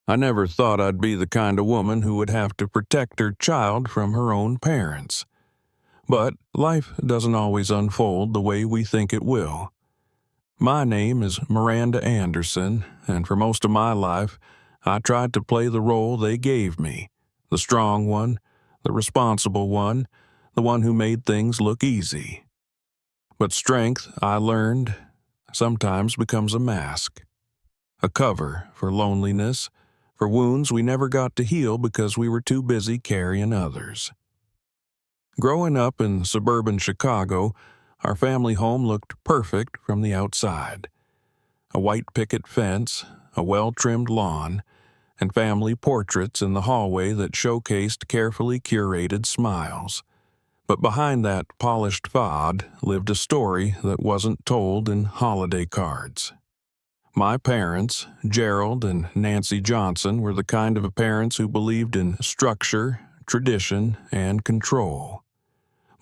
I never thought I'd be the kind of woman who would have to protect her child from her own parents. But life doesn't always unfold the way we think it will. My name is Miranda Anderson, and for most of my life, I tried to play the role they gave me, the strong one, the responsible one, the one who made things look easy. But strength, I learned, sometimes becomes a mask, a cover for loneliness, for wounds we never got to heal because we were too busy carrying others. Growing up in suburban Chicago, our family home looked perfect from the outside. A white picket fence, a well-trimmed lawn, and family portraits in the hallway that showcased carefully curated smiles. But behind that polished facade lived a story that wasn't told in holiday cards. My parents, Gerald and Nancy Johnson, were the kind of parents who believed in structure, tradition, and control.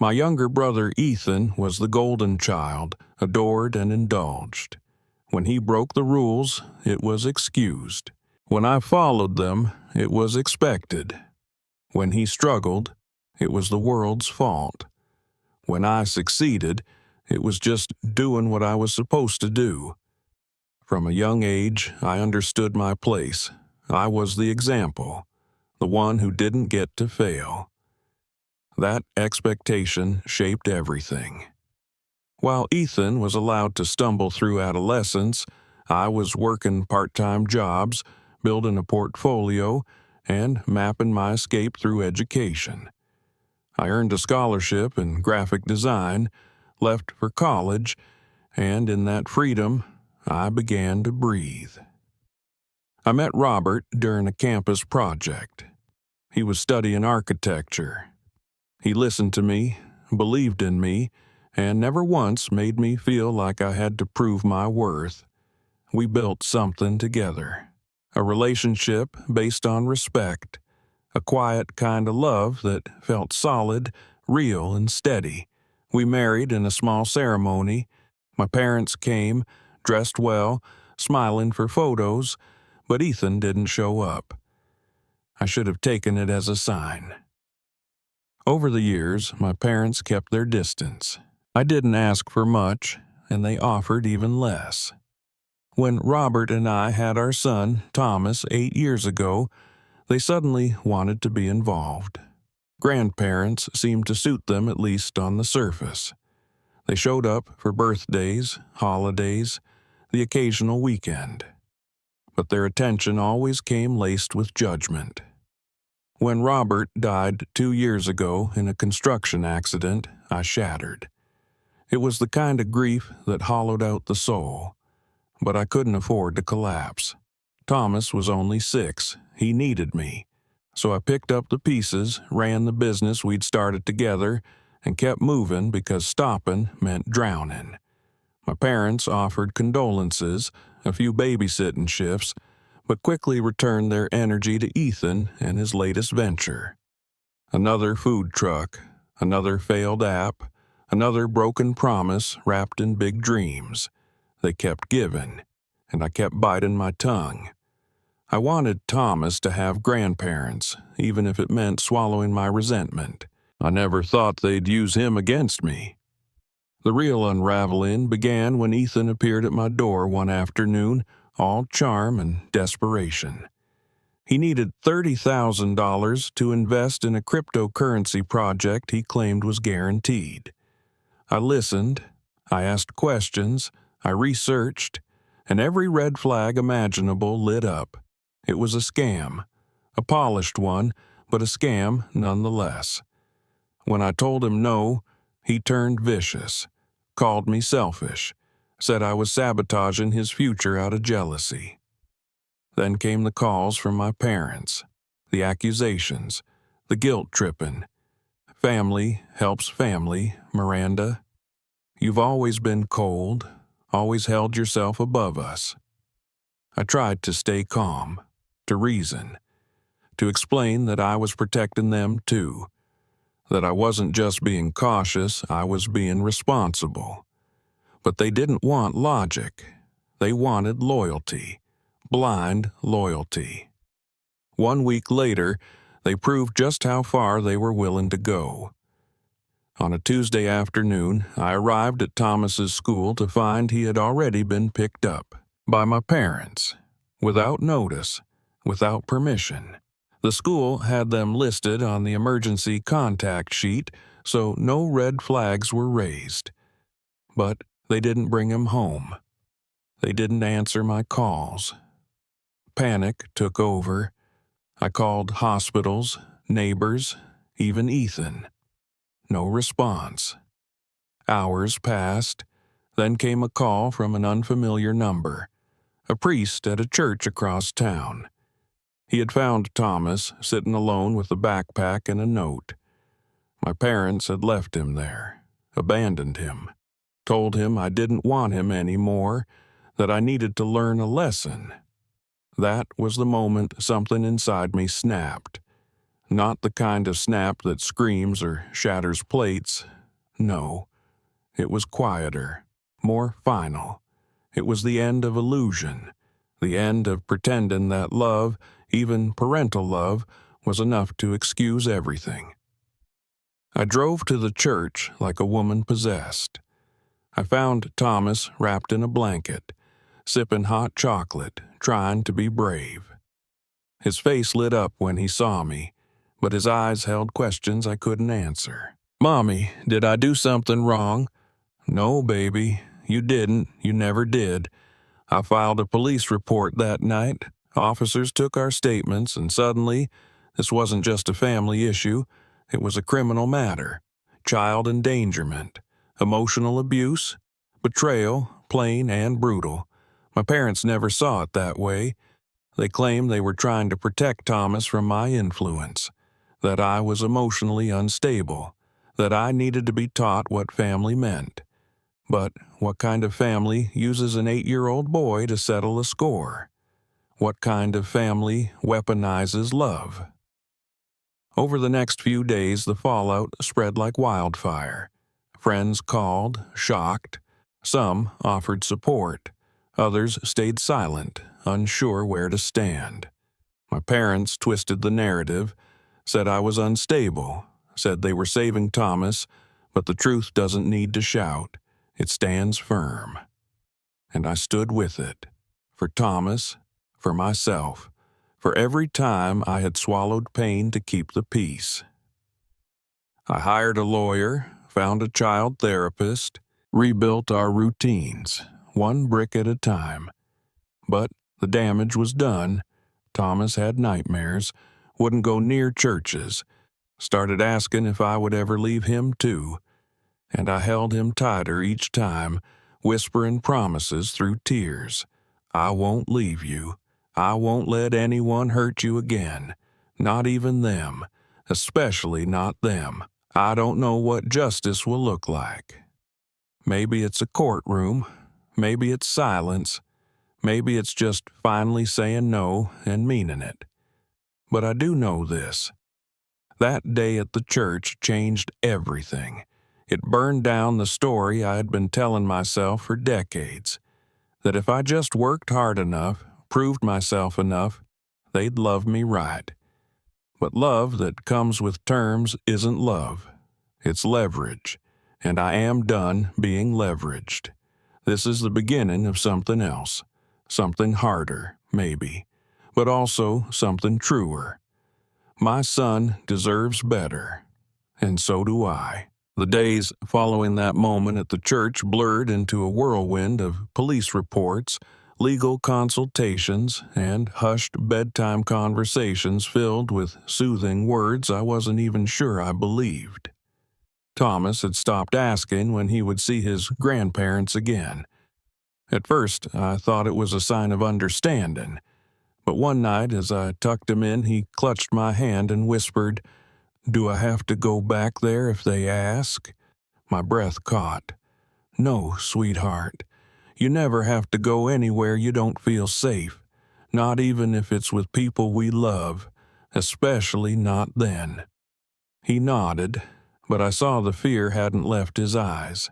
My younger brother Ethan was the golden child, adored and indulged. When he broke the rules, it was excused. When I followed them, it was expected. When he struggled, it was the world's fault. When I succeeded, it was just doing what I was supposed to do. From a young age, I understood my place. I was the example, the one who didn't get to fail. That expectation shaped everything. While Ethan was allowed to stumble through adolescence, I was working part-time jobs, building a portfolio, and mapping my escape through education. I earned a scholarship in graphic design, left for college, and in that freedom, I began to breathe. I met Robert during a campus project. He was studying architecture. He listened to me, believed in me, and never once made me feel like I had to prove my worth. We built something together, a relationship based on respect, a quiet kind of love that felt solid, real, and steady. We married in a small ceremony. My parents came, dressed well, smiling for photos, but Ethan didn't show up. I should have taken it as a sign. Over the years, my parents kept their distance. I didn't ask for much, and they offered even less. When Robert and I had our son, Thomas, 8 years ago, they suddenly wanted to be involved. Grandparents seemed to suit them, at least on the surface. They showed up for birthdays, holidays, the occasional weekend. But their attention always came laced with judgment. When Robert died 2 years ago in a construction accident, I shattered. It was the kind of grief that hollowed out the soul. But I couldn't afford to collapse. Thomas was only 6. He needed me. So I picked up the pieces, ran the business we'd started together, and kept moving because stopping meant drowning. My parents offered condolences, a few babysitting shifts, but quickly returned their energy to Ethan and his latest venture. Another food truck, another failed app, another broken promise wrapped in big dreams. They kept giving, and I kept biting my tongue. I wanted Thomas to have grandparents, even if it meant swallowing my resentment. I never thought they'd use him against me. The real unraveling began when Ethan appeared at my door one afternoon, all charm and desperation. He needed $30,000 to invest in a cryptocurrency project he claimed was guaranteed. I listened, I asked questions, I researched, and every red flag imaginable lit up. It was a scam, a polished one, but a scam nonetheless. When I told him no, he turned vicious, called me selfish, said I was sabotaging his future out of jealousy. Then came the calls from my parents, the accusations, the guilt-tripping. Family helps family, Miranda. You've always been cold, always held yourself above us. I tried to stay calm, to reason, to explain that I was protecting them too, that I wasn't just being cautious, I was being responsible. But they didn't want logic. They wanted loyalty, blind loyalty. 1 week later, they proved just how far they were willing to go. On a Tuesday afternoon, I arrived at Thomas's school to find he had already been picked up by my parents, without notice, without permission. The school had them listed on the emergency contact sheet, so no red flags were raised. But they didn't bring him home. They didn't answer my calls. Panic took over. I called hospitals, neighbors, even Ethan. No response. Hours passed. Then came a call from an unfamiliar number, a priest at a church across town. He had found Thomas sitting alone with a backpack and a note. My parents had left him there, abandoned him, told him I didn't want him anymore, that I needed to learn a lesson. That was the moment something inside me snapped. Not the kind of snap that screams or shatters plates. No, it was quieter, more final. It was the end of illusion, the end of pretending that love, even parental love, was enough to excuse everything. I drove to the church like a woman possessed. I found Thomas wrapped in a blanket, sipping hot chocolate, trying to be brave. His face lit up when he saw me, but his eyes held questions I couldn't answer. "Mommy, did I do something wrong?" "No, baby, you didn't. You never did. I filed a police report that night. Officers took our statements, and suddenly, this wasn't just a family issue. It was a criminal matter. Child endangerment, emotional abuse, betrayal, plain and brutal. My parents never saw it that way. They claimed they were trying to protect Thomas from my influence, that I was emotionally unstable, that I needed to be taught what family meant. But what kind of family uses an 8-year-old boy to settle a score? What kind of family weaponizes love? Over the next few days, the fallout spread like wildfire. Friends called, shocked. Some offered support. Others stayed silent, unsure where to stand. My parents twisted the narrative, said I was unstable, said they were saving Thomas, but the truth doesn't need to shout. It stands firm. And I stood with it. For Thomas, for myself, for every time I had swallowed pain to keep the peace. I hired a lawyer, found a child therapist, rebuilt our routines, one brick at a time. But the damage was done. Thomas had nightmares, wouldn't go near churches, started asking if I would ever leave him too. And I held him tighter each time, whispering promises through tears. I won't leave you. I won't let anyone hurt you again. Not even them. Especially not them. I don't know what justice will look like. Maybe it's a courtroom. Maybe it's silence. Maybe it's just finally saying no and meaning it. But I do know this. That day at the church changed everything. It burned down the story I had been telling myself for decades. That if I just worked hard enough, proved myself enough, they'd love me right. But love that comes with terms isn't love. It's leverage. And I am done being leveraged. This is the beginning of something else. Something harder, maybe. But also something truer. My son deserves better. And so do I. The days following that moment at the church blurred into a whirlwind of police reports, legal consultations, and hushed bedtime conversations filled with soothing words I wasn't even sure I believed. Thomas had stopped asking when he would see his grandparents again. At first, I thought it was a sign of understanding, but one night as I tucked him in, he clutched my hand and whispered, "Do I have to go back there if they ask?" My breath caught. "No, sweetheart. You never have to go anywhere you don't feel safe, not even if it's with people we love, especially not then." He nodded, but I saw the fear hadn't left his eyes.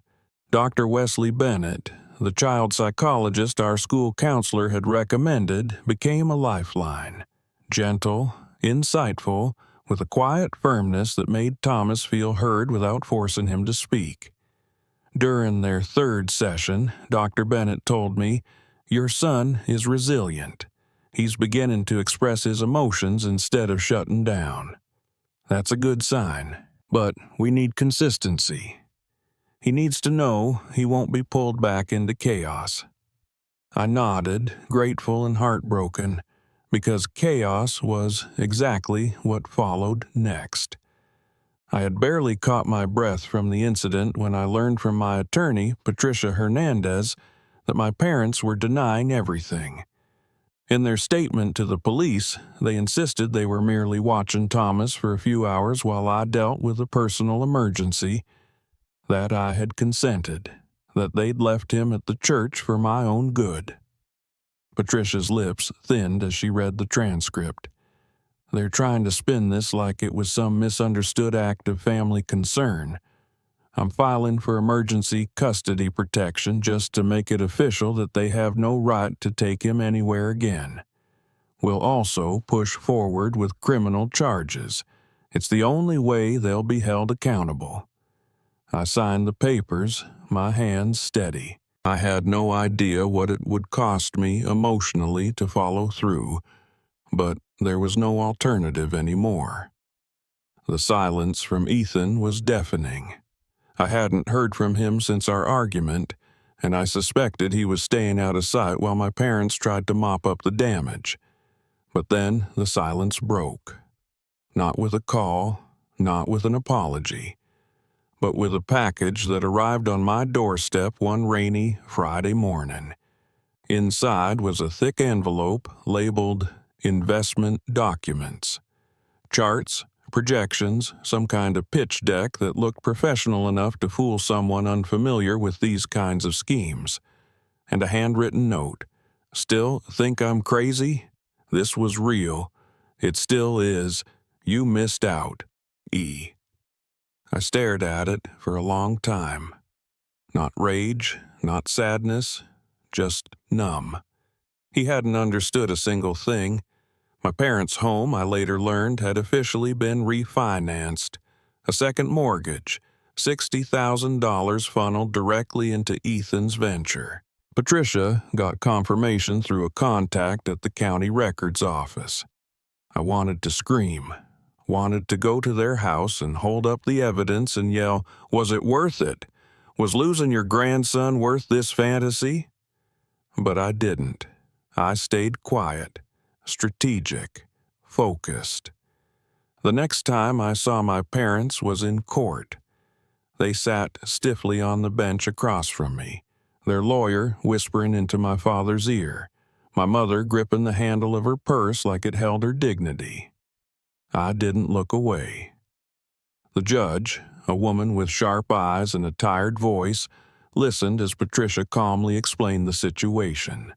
Dr. Wesley Bennett, the child psychologist our school counselor had recommended, became a lifeline. Gentle, insightful, with a quiet firmness that made Thomas feel heard without forcing him to speak. During their third session, Dr. Bennett told me, "Your son is resilient. He's beginning to express his emotions instead of shutting down. That's a good sign, but we need consistency. He needs to know he won't be pulled back into chaos." I nodded, grateful and heartbroken, because chaos was exactly what followed next. I had barely caught my breath from the incident when I learned from my attorney, Patricia Hernandez, that my parents were denying everything. In their statement to the police, they insisted they were merely watching Thomas for a few hours while I dealt with a personal emergency, that I had consented, that they'd left him at the church for my own good. Patricia's lips thinned as she read the transcript. They're trying to spin this like it was some misunderstood act of family concern. I'm filing for emergency custody protection just to make it official that they have no right to take him anywhere again. We'll also push forward with criminal charges. It's the only way they'll be held accountable. I signed the papers, my hands steady. I had no idea what it would cost me emotionally to follow through, but there was no alternative anymore. The silence from Ethan was deafening. I hadn't heard from him since our argument, and I suspected he was staying out of sight while my parents tried to mop up the damage. But then the silence broke. Not with a call, not with an apology, but with a package that arrived on my doorstep one rainy Friday morning. Inside was a thick envelope labeled investment documents. Charts, projections, some kind of pitch deck that looked professional enough to fool someone unfamiliar with these kinds of schemes. And a handwritten note. "Still think I'm crazy? This was real. It still is. You missed out. E." I stared at it for a long time. Not rage, not sadness, just numb. He hadn't understood a single thing. My parents' home, I later learned, had officially been refinanced. A second mortgage, $60,000 funneled directly into Ethan's venture. Patricia got confirmation through a contact at the county records office. I wanted to scream, wanted to go to their house and hold up the evidence and yell, "Was it worth it? Was losing your grandson worth this fantasy?" But I didn't. I stayed quiet, strategic, focused. The next time I saw my parents was in court. They sat stiffly on the bench across from me, their lawyer whispering into my father's ear, my mother gripping the handle of her purse like it held her dignity. I didn't look away. The judge, a woman with sharp eyes and a tired voice, listened as Patricia calmly explained the situation.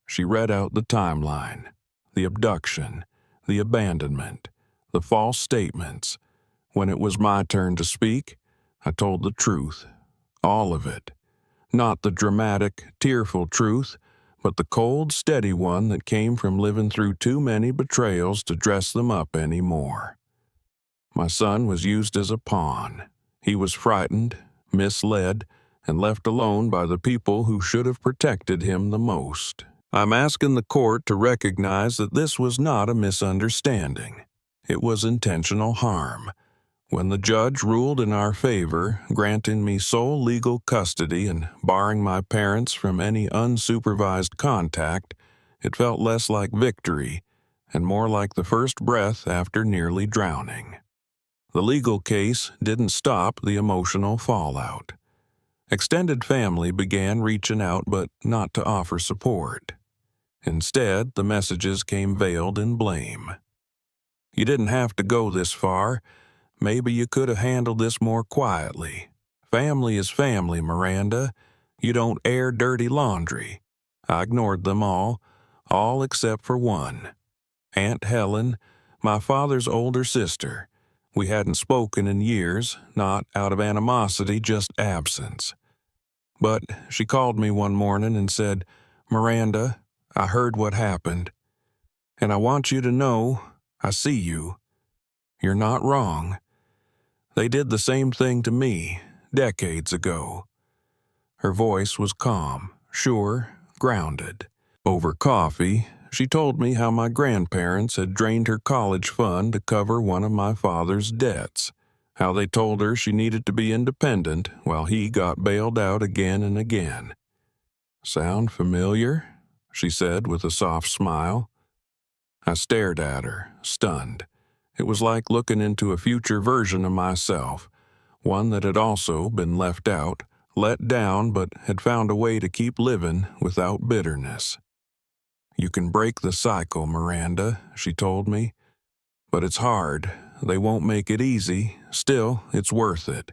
She read out the timeline, the abduction, the abandonment, the false statements. When it was my turn to speak, I told the truth, all of it. Not the dramatic, tearful truth, but the cold, steady one that came from living through too many betrayals to dress them up anymore. My son was used as a pawn. He was frightened, misled, and left alone by the people who should have protected him the most. I'm asking the court to recognize that this was not a misunderstanding. It was intentional harm. When the judge ruled in our favor, granting me sole legal custody and barring my parents from any unsupervised contact, it felt less like victory and more like the first breath after nearly drowning. The legal case didn't stop the emotional fallout. Extended family began reaching out, but not to offer support. Instead, the messages came veiled in blame. "You didn't have to go this far. Maybe you could have handled this more quietly. Family is family, Miranda. You don't air dirty laundry." I ignored them all except for one. Aunt Helen, my father's older sister. We hadn't spoken in years, not out of animosity, just absence. But she called me one morning and said, "Miranda, I heard what happened." And I want you to know I see you. You're not wrong. They did the same thing to me decades ago." Her voice was calm, sure, grounded. Over coffee, she told me how my grandparents had drained her college fund to cover one of my father's debts, how they told her she needed to be independent while he got bailed out again and again. "Sound familiar?" she said with a soft smile. I stared at her, stunned. It was like looking into a future version of myself, one that had also been left out, let down, but had found a way to keep living without bitterness. "You can break the cycle, Miranda," she told me. "But it's hard. They won't make it easy. Still, it's worth it.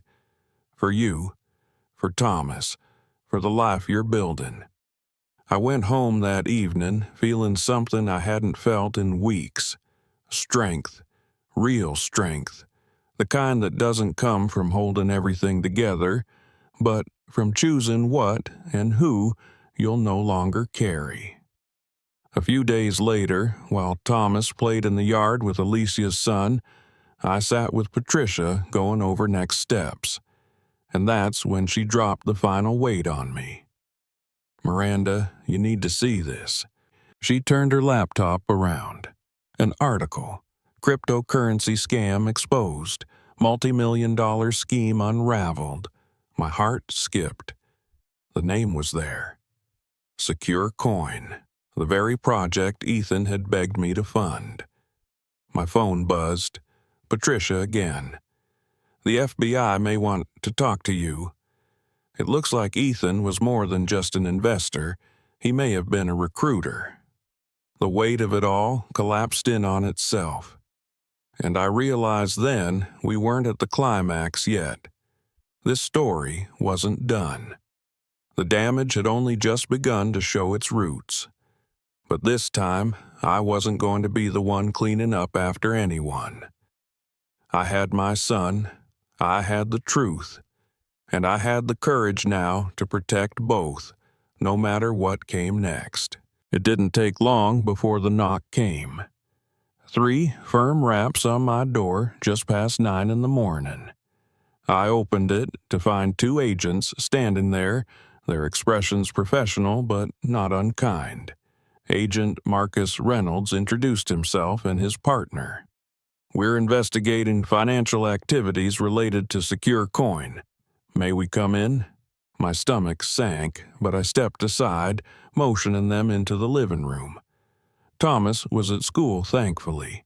For you, for Thomas, for the life you're building." I went home that evening feeling something I hadn't felt in weeks. Strength. Real strength. The kind that doesn't come from holding everything together, but from choosing what and who you'll no longer carry. A few days later, while Thomas played in the yard with Alicia's son, I sat with Patricia going over next steps. And that's when she dropped the final weight on me. "Miranda, you need to see this." She turned her laptop around. An article. "Cryptocurrency scam exposed. Multi-million-dollar scheme unraveled." My heart skipped. The name was there. Secure Coin. The very project Ethan had begged me to fund. My phone buzzed. Patricia again. "The FBI may want to talk to you." It looks like Ethan was more than just an investor. He may have been a recruiter. The weight of it all collapsed in on itself. And I realized then we weren't at the climax yet. This story wasn't done. The damage had only just begun to show its roots. But this time, I wasn't going to be the one cleaning up after anyone. I had my son, I had the truth, and I had the courage now to protect both, no matter what came next. It didn't take long before the knock came. 3 firm raps on my door just past 9 in the morning. I opened it to find 2 agents standing there, their expressions professional but not unkind. Agent Marcus Reynolds introduced himself and his partner. "We're investigating financial activities related to Secure Coin. May we come in?" My stomach sank, but I stepped aside, motioning them into the living room. Thomas was at school, thankfully.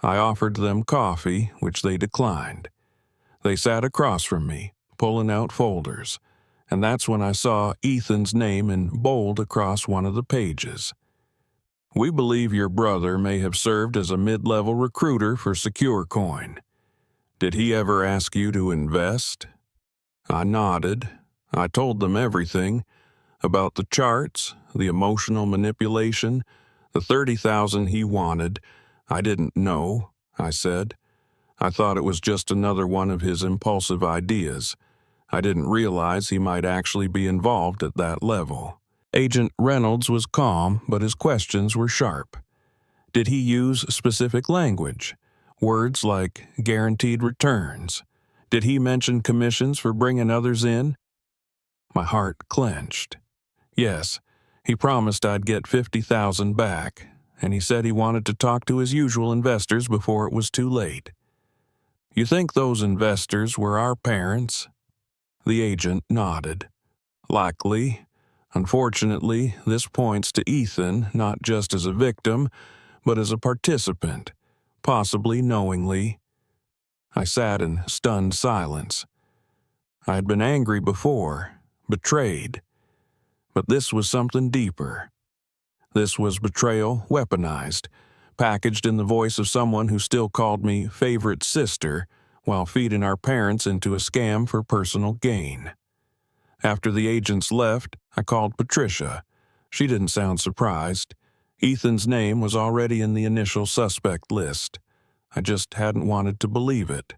I offered them coffee, which they declined. They sat across from me, pulling out folders, and that's when I saw Ethan's name in bold across one of the pages. "We believe your brother may have served as a mid-level recruiter for Secure Coin. Did he ever ask you to invest?" I nodded. I told them everything about the charts, the emotional manipulation, the $30,000 he wanted. "I didn't know," I said. "I thought it was just another one of his impulsive ideas. I didn't realize he might actually be involved at that level." Agent Reynolds was calm, but his questions were sharp. Did he use specific language? Words like guaranteed returns? Did he mention commissions for bringing others in? My heart clenched. Yes, he promised I'd get $50,000 back, and he said he wanted to talk to his usual investors before it was too late. "You think those investors were our parents?" The agent nodded. "Likely. Unfortunately, this points to Ethan not just as a victim, but as a participant, possibly knowingly." I sat in stunned silence. I had been angry before, betrayed, but this was something deeper. This was betrayal weaponized, packaged in the voice of someone who still called me favorite sister while feeding our parents into a scam for personal gain. After the agents left, I called Patricia. She didn't sound surprised. Ethan's name was already in the initial suspect list. I just hadn't wanted to believe it.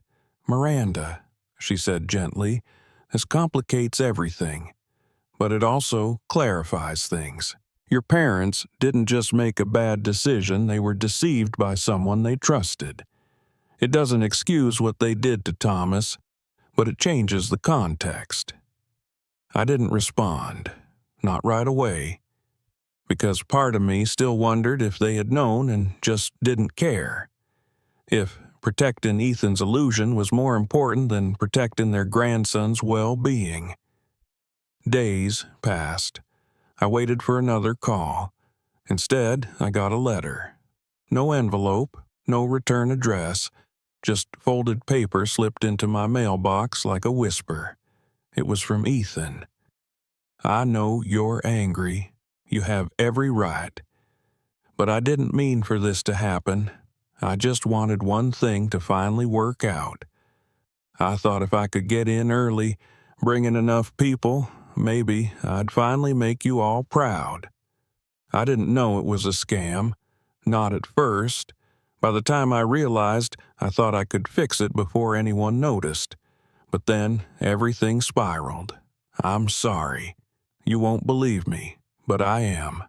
"Miranda," she said gently, "this complicates everything, but it also clarifies things. Your parents didn't just make a bad decision, they were deceived by someone they trusted. It doesn't excuse what they did to Thomas, but it changes the context. I didn't respond, not right away, because part of me still wondered if they had known and just didn't care. If protecting Ethan's illusion was more important than protecting their grandson's well-being. Days passed. I waited for another call. Instead, I got a letter. No envelope, no return address, just folded paper slipped into my mailbox like a whisper. It was from Ethan. I know you're angry. You have every right. But I didn't mean for this to happen. I just wanted one thing to finally work out. I thought if I could get in early, bring in enough people, maybe I'd finally make you all proud. I didn't know it was a scam. Not at first. By the time I realized, I thought I could fix it before anyone noticed. But then everything spiraled. I'm sorry. You won't believe me, but I am.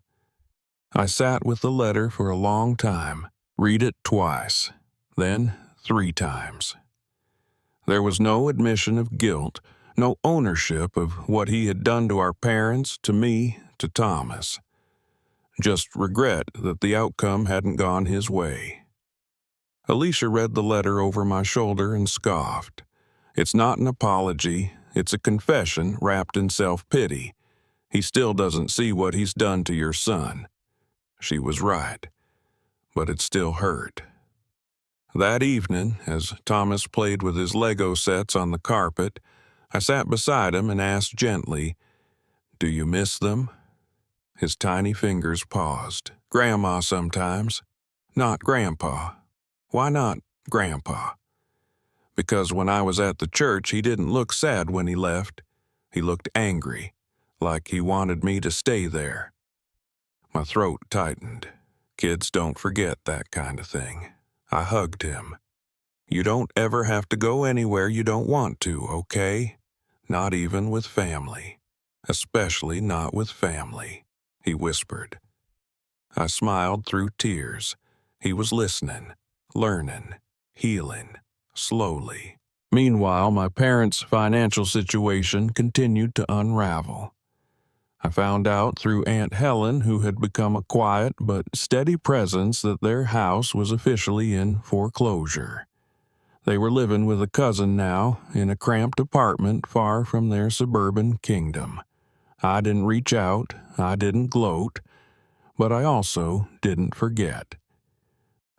I sat with the letter for a long time, read it twice, then 3 times. There was no admission of guilt, no ownership of what he had done to our parents, to me, to Thomas. Just regret that the outcome hadn't gone his way. Alicia read the letter over my shoulder and scoffed. It's not an apology, it's a confession wrapped in self-pity. He still doesn't see what he's done to your son. She was right, but it still hurt. That evening, as Thomas played with his Lego sets on the carpet, I sat beside him and asked gently, "Do you miss them?" His tiny fingers paused. "Grandma sometimes. Not Grandpa." "Why not Grandpa?" "Because when I was at the church, he didn't look sad when he left. He looked angry, like he wanted me to stay there." My throat tightened. Kids don't forget that kind of thing. I hugged him. "You don't ever have to go anywhere you don't want to, okay? Not even with family. Especially not with family," he whispered. I smiled through tears. He was listening, learning, healing, slowly. Meanwhile, my parents' financial situation continued to unravel. I found out through Aunt Helen, who had become a quiet but steady presence, that their house was officially in foreclosure. They were living with a cousin now, in a cramped apartment far from their suburban kingdom. I didn't reach out, I didn't gloat, but I also didn't forget.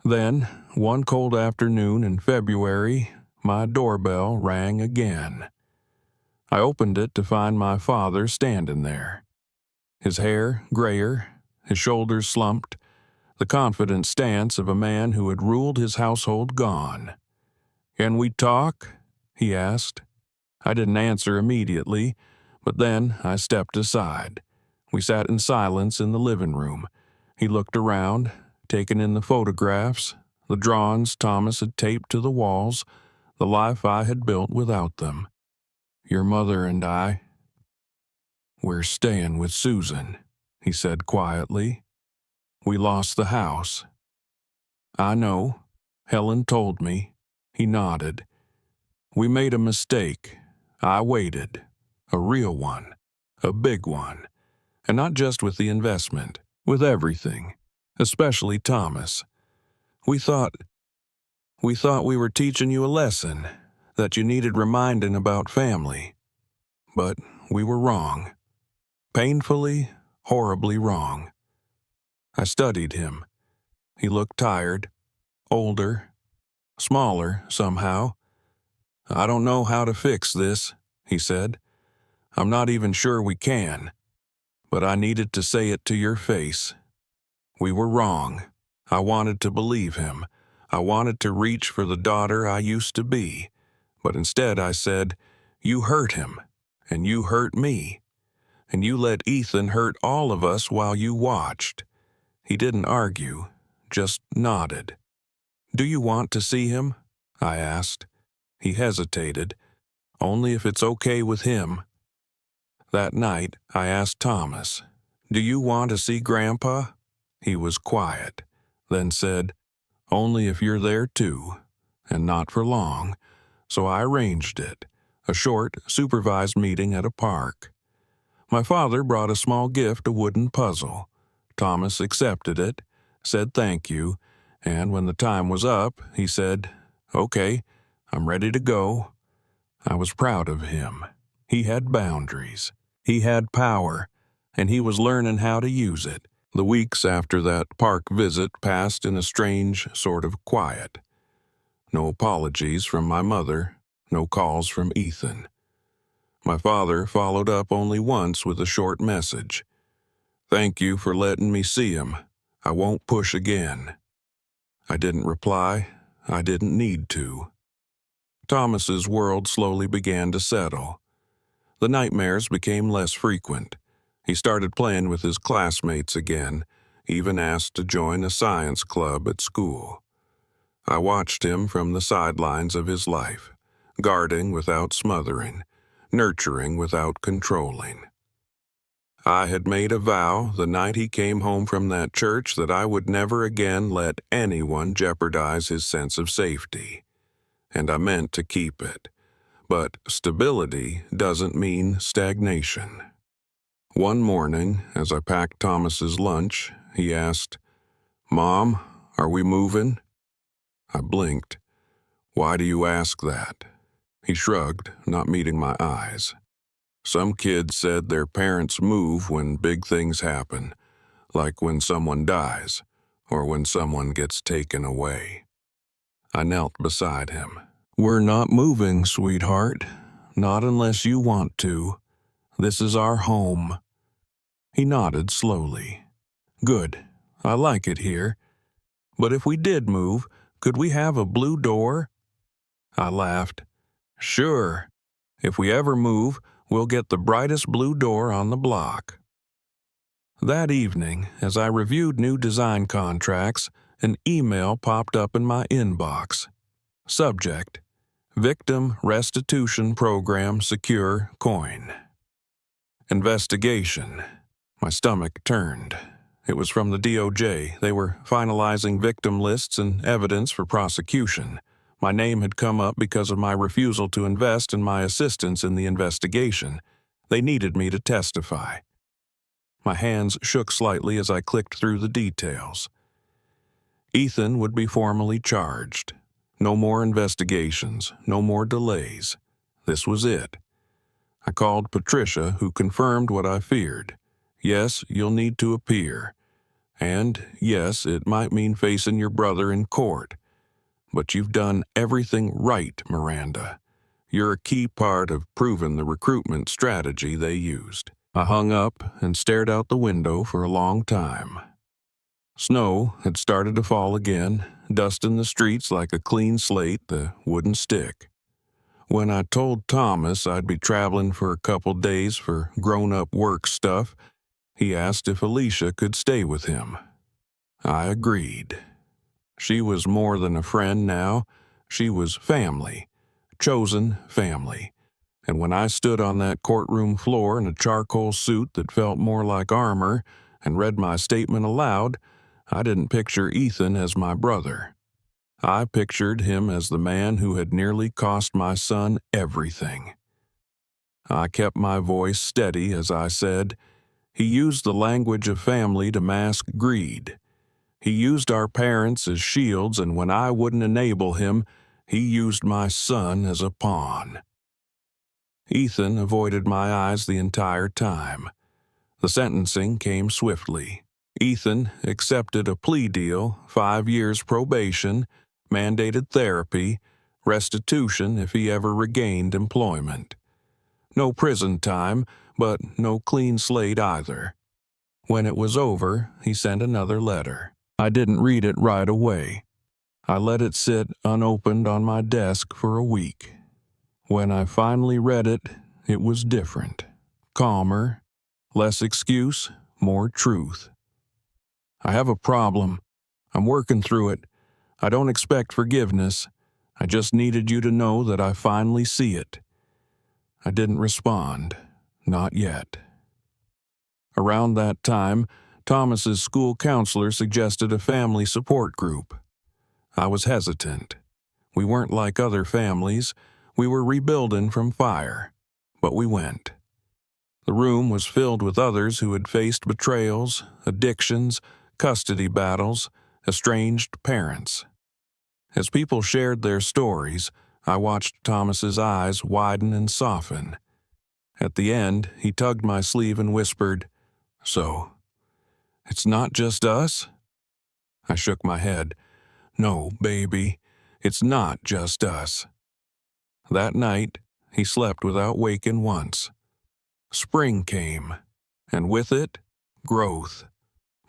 Then, one cold afternoon in February, my doorbell rang again. I opened it to find my father standing there. His hair grayer, his shoulders slumped, the confident stance of a man who had ruled his household gone. "Can we talk?" he asked. I didn't answer immediately, but then I stepped aside. We sat in silence in the living room. He looked around, taking in the photographs, the drawings Thomas had taped to the walls, the life I had built without them. "Your mother and I, we're staying with Susan," he said quietly. "We lost the house." "I know. Helen told me." He nodded. "We made a mistake. I waited. A real one. A big one. And not just with the investment, with everything. Especially Thomas. We thought we were teaching you a lesson, that you needed reminding about family. But we were wrong. Painfully, horribly wrong." I studied him. He looked tired, older, smaller somehow. "I don't know how to fix this," he said. "I'm not even sure we can. But I needed to say it to your face. We were wrong. I wanted to believe him. I wanted to reach for the daughter I used to be. But instead I said, 'You hurt him, and you hurt me. And you let Ethan hurt all of us while you watched.'" He didn't argue, just nodded. "Do you want to see him?" I asked. He hesitated. "Only if it's okay with him." That night, I asked Thomas, "Do you want to see Grandpa?" He was quiet, then said, "Only if you're there too, and not for long." So I arranged it, a short, supervised meeting at a park. My father brought a small gift, a wooden puzzle. Thomas accepted it, said thank you, and when the time was up, he said, "Okay, I'm ready to go." I was proud of him. He had boundaries. He had power, and he was learning how to use it. The weeks after that park visit passed in a strange sort of quiet. No apologies from my mother, no calls from Ethan. My father followed up only once with a short message. "Thank you for letting me see him. I won't push again." I didn't reply. I didn't need to. Thomas's world slowly began to settle. The nightmares became less frequent. He started playing with his classmates again, even asked to join a science club at school. I watched him from the sidelines of his life, guarding without smothering, nurturing without controlling. I had made a vow the night he came home from that church that I would never again let anyone jeopardize his sense of safety. And I meant to keep it. But stability doesn't mean stagnation. One morning, as I packed Thomas's lunch, he asked, "Mom, are we moving?" I blinked. "Why do you ask that?" He shrugged, not meeting my eyes. "Some kids said their parents move when big things happen, like when someone dies or when someone gets taken away." I knelt beside him. "We're not moving, sweetheart. Not unless you want to. This is our home." He nodded slowly. "Good. I like it here. But if we did move, could we have a blue door?" I laughed. "Sure. If we ever move, we'll get the brightest blue door on the block." That evening, as I reviewed new design contracts, an email popped up in my inbox. Subject: Victim Restitution Program Secure Coin. Investigation. My stomach turned. It was from the DOJ. They were finalizing victim lists and evidence for prosecution. My name had come up because of my refusal to invest and my assistance in the investigation. They needed me to testify. My hands shook slightly as I clicked through the details. Ethan would be formally charged. No more investigations, no more delays. This was it. I called Patricia, who confirmed what I feared. Yes, you'll need to appear. And yes, it might mean facing your brother in court. But you've done everything right, Miranda. You're a key part of proving the recruitment strategy they used. I hung up and stared out the window for a long time. Snow had started to fall again, dusting the streets like a clean slate, the wooden stick. When I told Thomas I'd be traveling for a couple days for grown-up work stuff, he asked if Alicia could stay with him. I agreed. She was more than a friend now. She was family, chosen family. And when I stood on that courtroom floor in a charcoal suit that felt more like armor and read my statement aloud, I didn't picture Ethan as my brother. I pictured him as the man who had nearly cost my son everything. I kept my voice steady as I said, "He used the language of family to mask greed. He used our parents as shields, and when I wouldn't enable him, he used my son as a pawn." Ethan avoided my eyes the entire time. The sentencing came swiftly. Ethan accepted a plea deal, 5 years probation, mandated therapy, restitution if he ever regained employment. No prison time, but no clean slate either. When it was over, he sent another letter. I didn't read it right away. I let it sit unopened on my desk for a week. When I finally read it, it was different. Calmer, less excuse, more truth. "I have a problem. I'm working through it. I don't expect forgiveness. I just needed you to know that I finally see it." I didn't respond. Not yet. Around that time, Thomas's school counselor suggested a family support group. I was hesitant. We weren't like other families. We were rebuilding from fire. But we went. The room was filled with others who had faced betrayals, addictions, custody battles, estranged parents. As people shared their stories, I watched Thomas's eyes widen and soften. At the end, he tugged my sleeve and whispered, "So, it's not just us?" I shook my head. "No, baby, it's not just us." That night, he slept without waking once. Spring came, and with it, growth.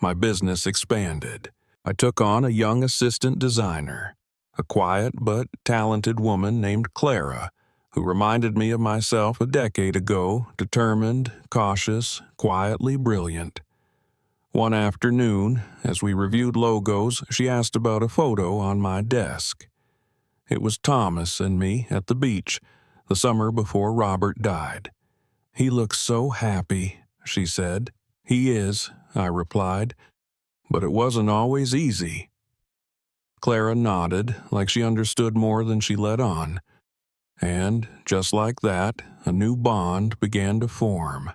My business expanded. I took on a young assistant designer, a quiet but talented woman named Clara, who reminded me of myself a decade ago, determined, cautious, quietly brilliant. One afternoon, as we reviewed logos, she asked about a photo on my desk. It was Thomas and me at the beach, the summer before Robert died. "He looks so happy," she said. "He is," I replied, "but it wasn't always easy." Clara nodded, like she understood more than she let on. And, just like that, a new bond began to form.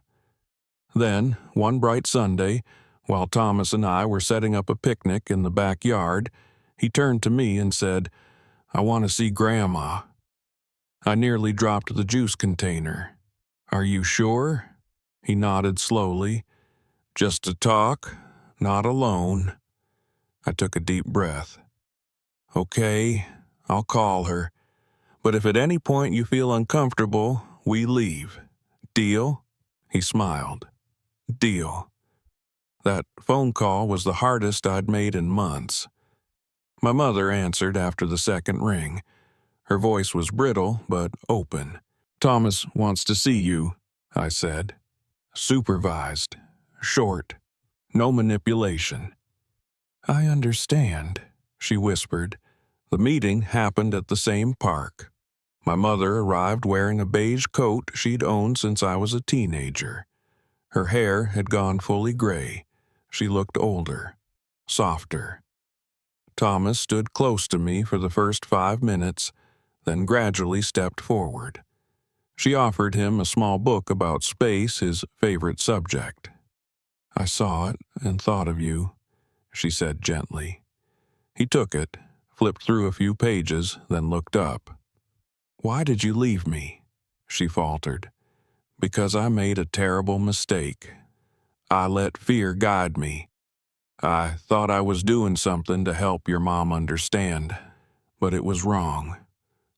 Then, one bright Sunday, while Thomas and I were setting up a picnic in the backyard, he turned to me and said, "I want to see Grandma." I nearly dropped the juice container. "Are you sure?" He nodded slowly. "Just to talk, not alone." I took a deep breath. "Okay, I'll call her. But if at any point you feel uncomfortable, we leave. Deal?" He smiled. "Deal." That phone call was the hardest I'd made in months. My mother answered after the second ring. Her voice was brittle, but open. "Thomas wants to see you," I said. "Supervised. Short. No manipulation." "I understand," she whispered. The meeting happened at the same park. My mother arrived wearing a beige coat she'd owned since I was a teenager. Her hair had gone fully gray. She looked older, softer. Thomas stood close to me for the first 5 minutes, then gradually stepped forward. She offered him a small book about space, his favorite subject. "I saw it and thought of you," she said gently. He took it, flipped through a few pages, then looked up. "Why did you leave me?" she faltered. "Because I made a terrible mistake. I let fear guide me. I thought I was doing something to help your mom understand, but it was wrong.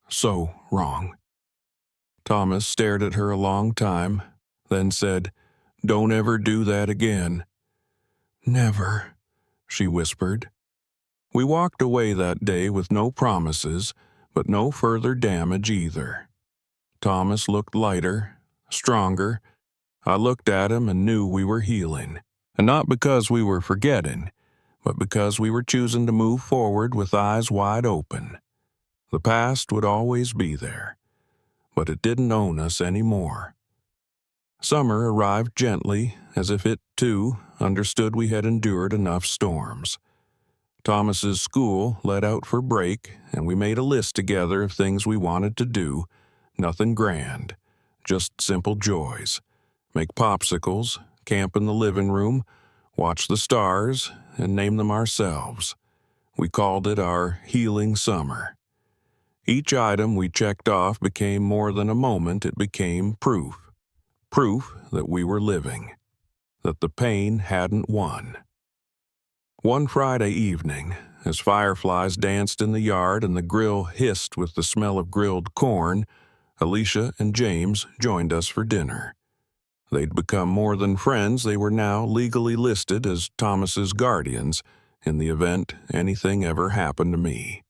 So wrong." Thomas stared at her a long time, then said, "Don't ever do that again." "Never," she whispered. We walked away that day with no promises, but no further damage either. Thomas looked lighter, stronger. I looked at him and knew we were healing. And not because we were forgetting, but because we were choosing to move forward with eyes wide open. The past would always be there, but it didn't own us anymore. Summer arrived gently, as if it, too, understood we had endured enough storms. Thomas's school let out for break, and we made a list together of things we wanted to do. Nothing grand, just simple joys. Make popsicles, camp in the living room, watch the stars, and name them ourselves. We called it our healing summer. Each item we checked off became more than a moment, it became proof. Proof that we were living, that the pain hadn't won. One Friday evening, as fireflies danced in the yard and the grill hissed with the smell of grilled corn, Alicia and James joined us for dinner. They'd become more than friends, they were now legally listed as Thomas's guardians in the event anything ever happened to me.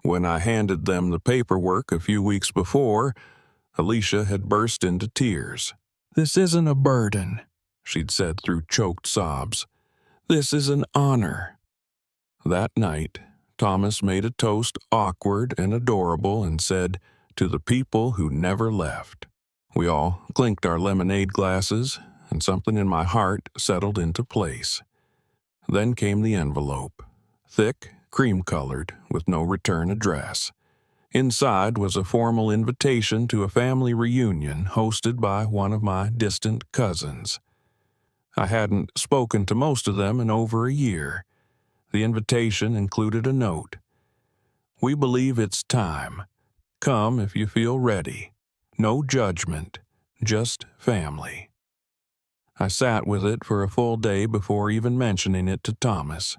When I handed them the paperwork a few weeks before, Alicia had burst into tears. "This isn't a burden," she'd said through choked sobs. "This is an honor." That night, Thomas made a toast awkward and adorable and said, "To the people who never left." We all clinked our lemonade glasses, and something in my heart settled into place. Then came the envelope, thick, cream-colored, with no return address. Inside was a formal invitation to a family reunion hosted by one of my distant cousins. I hadn't spoken to most of them in over a year. The invitation included a note. "We believe it's time. Come if you feel ready. No judgment, just family." I sat with it for a full day before even mentioning it to Thomas.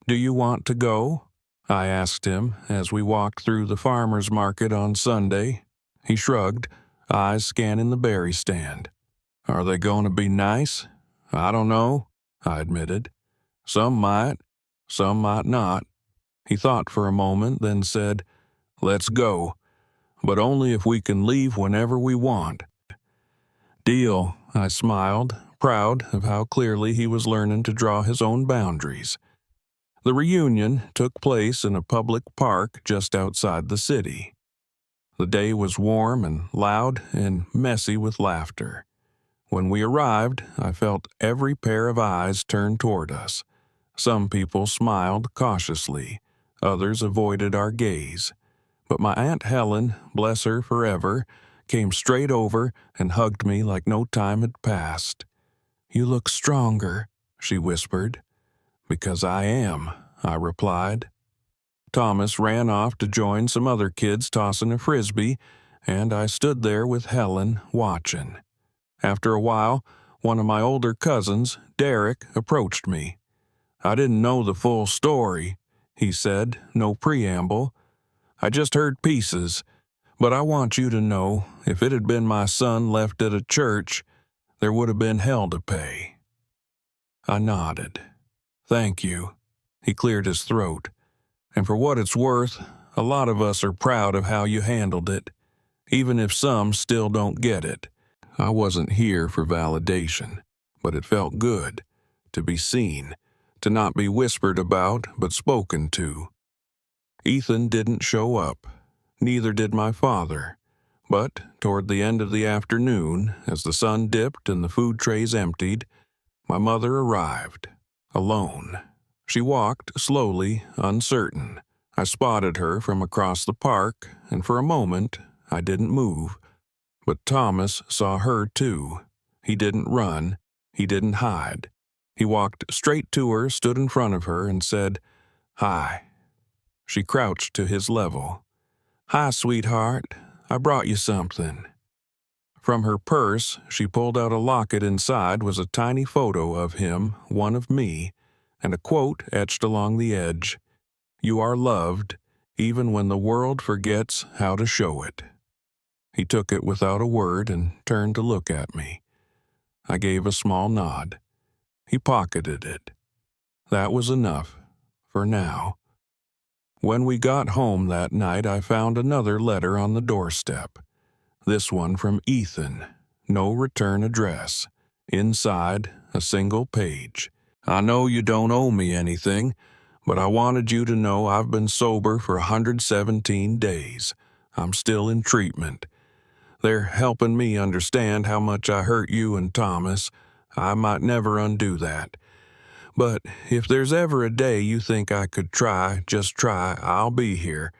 "Do you want to go?" I asked him as we walked through the farmer's market on Sunday. He shrugged, eyes scanning the berry stand. "Are they going to be nice?" "I don't know," I admitted. "Some might, some might not." He thought for a moment, then said, "Let's go, but only if we can leave whenever we want." "Deal," I smiled, proud of how clearly he was learning to draw his own boundaries. The reunion took place in a public park just outside the city. The day was warm and loud and messy with laughter. When we arrived, I felt every pair of eyes turn toward us. Some people smiled cautiously, others avoided our gaze. But my Aunt Helen, bless her forever, came straight over and hugged me like no time had passed. "You look stronger," she whispered. "Because I am," I replied. Thomas ran off to join some other kids tossing a frisbee, and I stood there with Helen watching. After a while, one of my older cousins, Derek, approached me. "I didn't know the full story," he said, no preamble. "I just heard pieces, but I want you to know if it had been my son left at a church, there would have been hell to pay." I nodded. "Thank you." He cleared his throat. "And for what it's worth, a lot of us are proud of how you handled it, even if some still don't get it. I wasn't here for validation, but it felt good to be seen, to not be whispered about but spoken to." Ethan didn't show up. Neither did my father. But toward the end of the afternoon, as the sun dipped and the food trays emptied, my mother arrived, alone. She walked slowly, uncertain. I spotted her from across the park, and for a moment I didn't move. But Thomas saw her too. He didn't run. He didn't hide. He walked straight to her, stood in front of her, and said, "Hi." She crouched to his level. "Hi, sweetheart. I brought you something." From her purse, she pulled out a locket. Inside was a tiny photo of him, one of me, and a quote etched along the edge: "You are loved, even when the world forgets how to show it." He took it without a word and turned to look at me. I gave a small nod. He pocketed it. That was enough, for now. When we got home that night, I found another letter on the doorstep. This one from Ethan. No return address. Inside, a single page. "I know you don't owe me anything, but I wanted you to know I've been sober for 117 days. I'm still in treatment. They're helping me understand how much I hurt you and Thomas. I might never undo that. But if there's ever a day you think I could try, just try, I'll be here.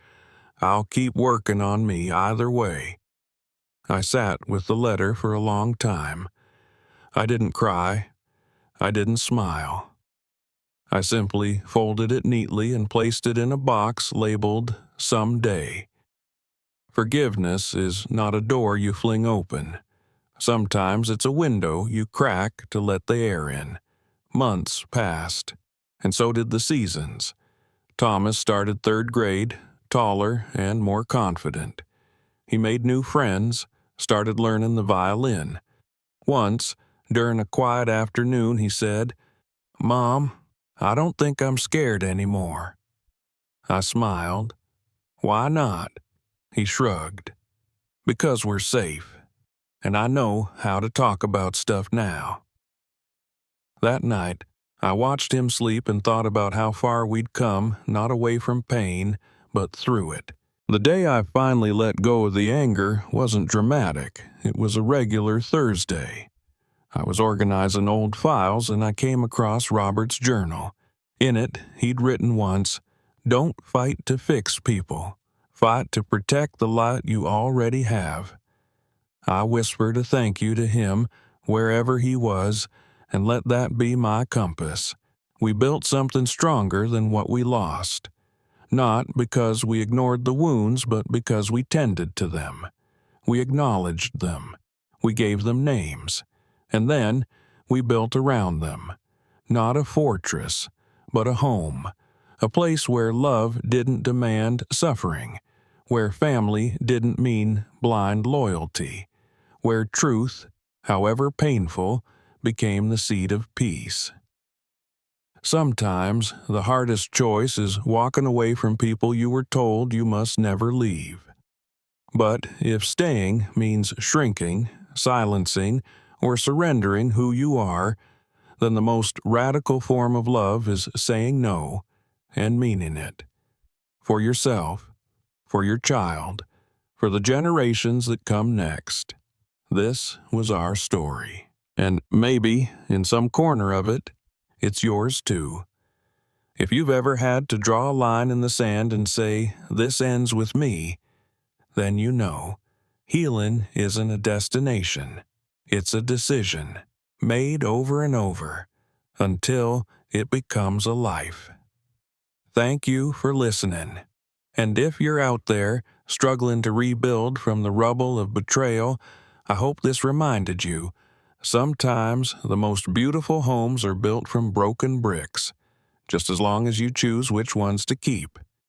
I'll keep working on me either way." I sat with the letter for a long time. I didn't cry. I didn't smile. I simply folded it neatly and placed it in a box labeled "Someday." Forgiveness is not a door you fling open. Sometimes it's a window you crack to let the air in. Months passed, and so did the seasons. Thomas started third grade, taller and more confident. He made new friends, started learning the violin. Once, during a quiet afternoon, he said, "Mom, I don't think I'm scared anymore." I smiled. "Why not?" He shrugged. "Because we're safe, and I know how to talk about stuff now." That night, I watched him sleep and thought about how far we'd come, not away from pain, but through it. The day I finally let go of the anger wasn't dramatic. It was a regular Thursday. I was organizing old files and I came across Robert's journal. In it, he'd written once, "Don't fight to fix people. Fight to protect the light you already have." I whispered a thank you to him wherever he was, and let that be my compass. We built something stronger than what we lost. Not because we ignored the wounds, but because we tended to them. We acknowledged them. We gave them names. And then we built around them. Not a fortress, but a home. A place where love didn't demand suffering. Where family didn't mean blind loyalty. Where truth, however painful, became the seed of peace. Sometimes the hardest choice is walking away from people you were told you must never leave. But if staying means shrinking, silencing, or surrendering who you are, then the most radical form of love is saying no and meaning it. For yourself, for your child, for the generations that come next. This was our story. And maybe, in some corner of it, it's yours too. If you've ever had to draw a line in the sand and say, "This ends with me," then you know, healing isn't a destination. It's a decision, made over and over, until it becomes a life. Thank you for listening. And if you're out there, struggling to rebuild from the rubble of betrayal, I hope this reminded you, sometimes the most beautiful homes are built from broken bricks, just as long as you choose which ones to keep.